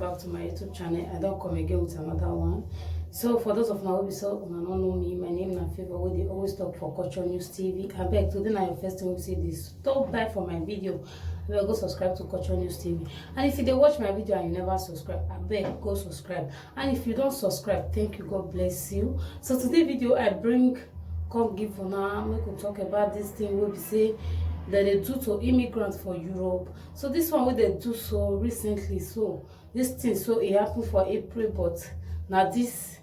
back to my YouTube channel. I don't come again with another one. So for those of my who don't know me, my name is Favor, where they always talk for Culture News TV. I beg today now your first time we see this. Stop by for my video. I beg go subscribe to Culture News TV. And if you dey watch my video and you never subscribe, I beg go subscribe. And if you don't subscribe, thank you, God bless you. So today video I bring come give for now. We could talk about this thing where we say that they do to immigrants for Europe. So this one what they do so recently. So this thing so it happened for April, but now this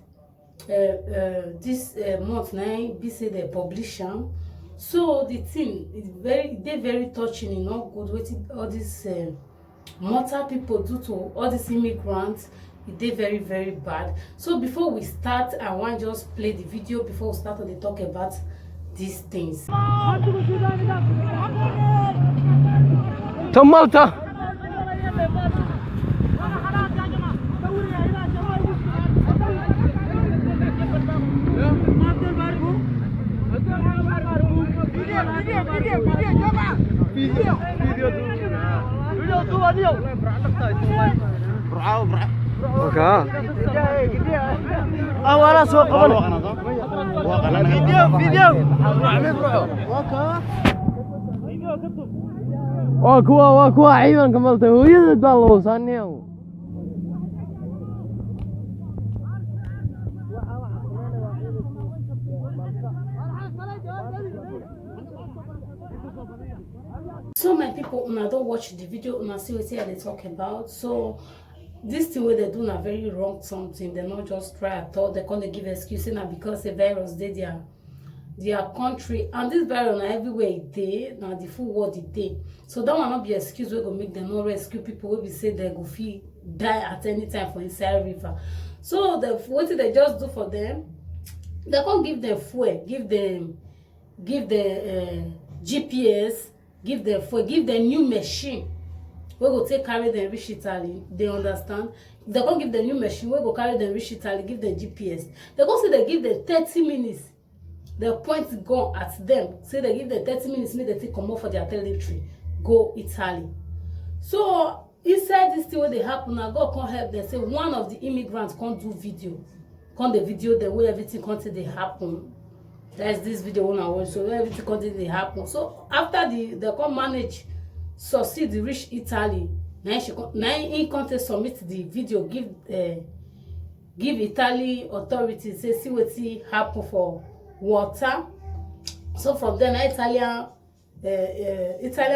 month now be say they publish am. So the thing is very touching, you know, good with all these mortal people do to all these immigrants. They very bad. So before we start, I want to just play the video before we start to talk about these things. Malta. أولا سوق قبل فيديو واكوا عيون كملته هو يدلو سانيو So my people, una don't watch the video, una see what they talk about. So this thing where they do not very wrong something, they not just try at all. They can't give excuses now because the virus they their country, and this virus now everywhere it dey, now the full world it dey. So that will not be excuse we go make them not rescue people. We be say they go feel die at any time for inside river. So the what they just do for them, they can't give them fuel, give the GPS, give them fuel, give them new machine. We go take carry them reach Italy. They understand? They can't give them new machine. We go carry them reach Italy, give them GPS. They go say they give them 30 minutes. The point gone at them. Say they give them 30 minutes, make they take come out for their territory. Go Italy. So inside this thing where they happen, now God can't help them. Say one of the immigrants can't do video. Can't the video the way everything can't they happen. There's this video when I watch, so everything can't they happen. So after they can't manage succeed reach Italy, now he can't submit the video, give Italy authorities say see what happen for water. So from then Italian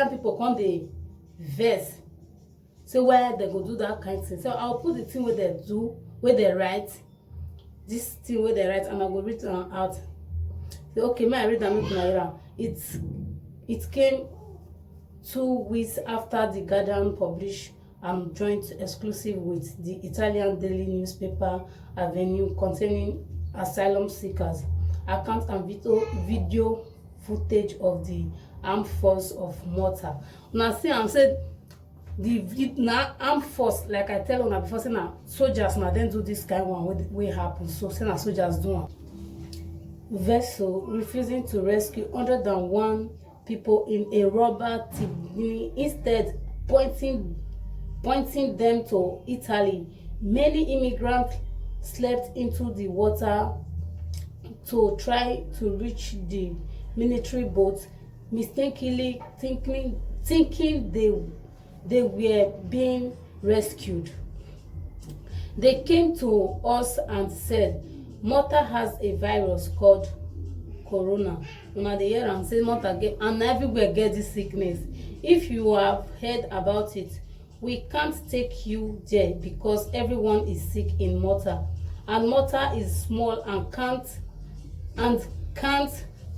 people come they vex. So where they go do that kind of thing. So I'll put the thing where they do, where they write, this thing where they write, and I will read out. So, okay, may I read and it came 2 weeks after the Guardian published joint exclusive with the Italian daily newspaper Avenue containing asylum seekers accounts and video footage of the armed force of Malta. Now see, I said the armed force, like I tell you before, say now soldiers now then do this kind of one way happen. So say now soldiers do one. Vessel refusing to rescue 101 people in a rubber tube, instead pointing them to Italy. Many immigrants slept into the water to try to reach the military boats, mistakenly thinking they were being rescued. They came to us and said Malta has a virus called corona. Una dey hear am say Malta get, and everywhere get this sickness. If you have heard about it, we can't take you there because everyone is sick in Malta, and Malta is small and can't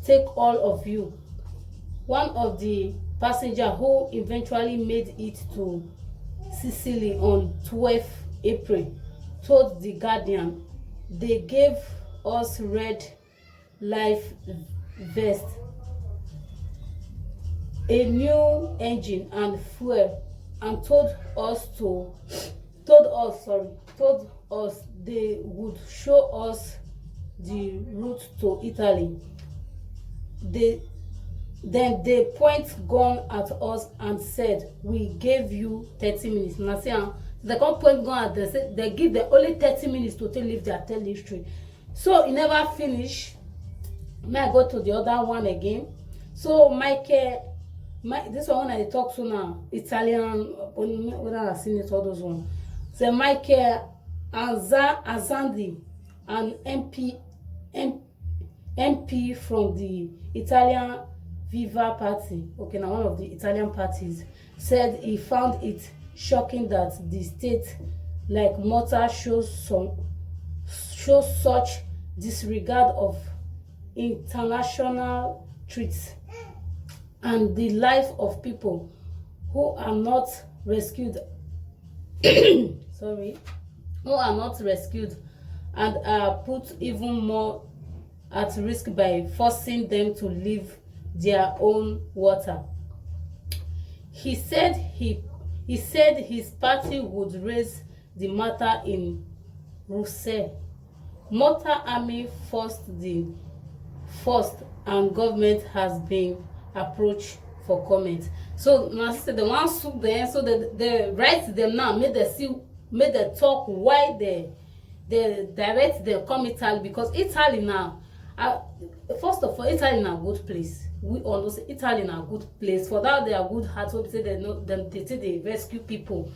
take all of you. One of the passengers who eventually made it to Sicily on 12 April told the Guardian they gave us red life vest, a new engine and fuel, and told us they would show us the route to Italy. Then they point gun at us and said, "We gave you 30 minutes." Now see, They come point gun at them, say they give them only 30 minutes to take leave their territory. So e never finish. May I go to the other one again? So this one I talk to now, Italian, whether I've seen it, all those ones. So Michael Azandi, an MP from the Italian Viva Party, okay, now one of the Italian parties, said he found it shocking that the state like Malta shows such disregard of international treaties and the life of people who are not rescued sorry, who are not rescued and are put even more at risk by forcing them to leave their own water. He said his party would raise the matter in Brussels. Malta army first and government has been approached for comment. So my sister, the one soup there, so they write them now, make they talk why they direct them come Italy, because Italy now, first of all, Italy in a good place. We all know say Italy in a good place. For that, they are good heart. So they say they rescue people.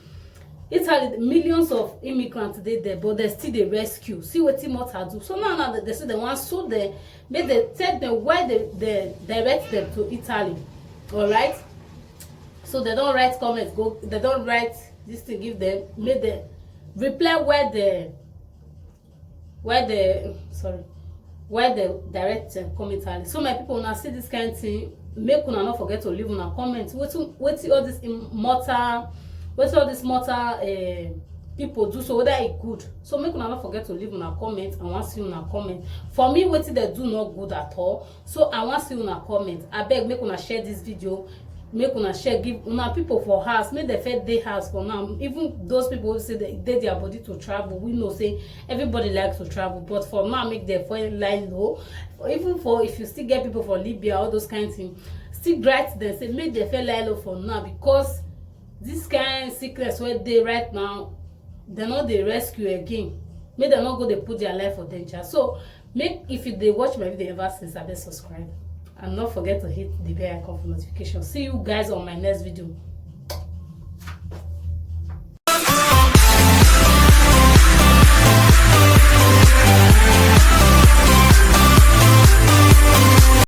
Italy, millions of immigrants there, but they still they rescue. See what Malta do. So now they say they want so they make they tell them why they direct them to Italy. All right. So they don't write comments. They don't write this to give them. Make them reply where they direct them come Italy. So my people, now see this kind of thing, make una not forget to leave una comment. What all this immortal. What all these mortal people do, so whether it good. So make una not forget to leave una comment. I want to see una comment. For me, what they do not good at all. So I want to see una comment. I beg make una share this video. Make una share, give una people for house. Make the fair day house for now. Even those people who say they their body to travel, we know say everybody likes to travel. But for now, make their phone line low. Even for if you still get people for Libya, all those kinds of things, still write them say make their phone line low for now, because this kind of sickness where they right now, they not they rescue again. Make them not go they put their life for danger. So make, if they watch my video ever since, I best subscribe and not forget to hit the bell icon for notification. See you guys on my next video.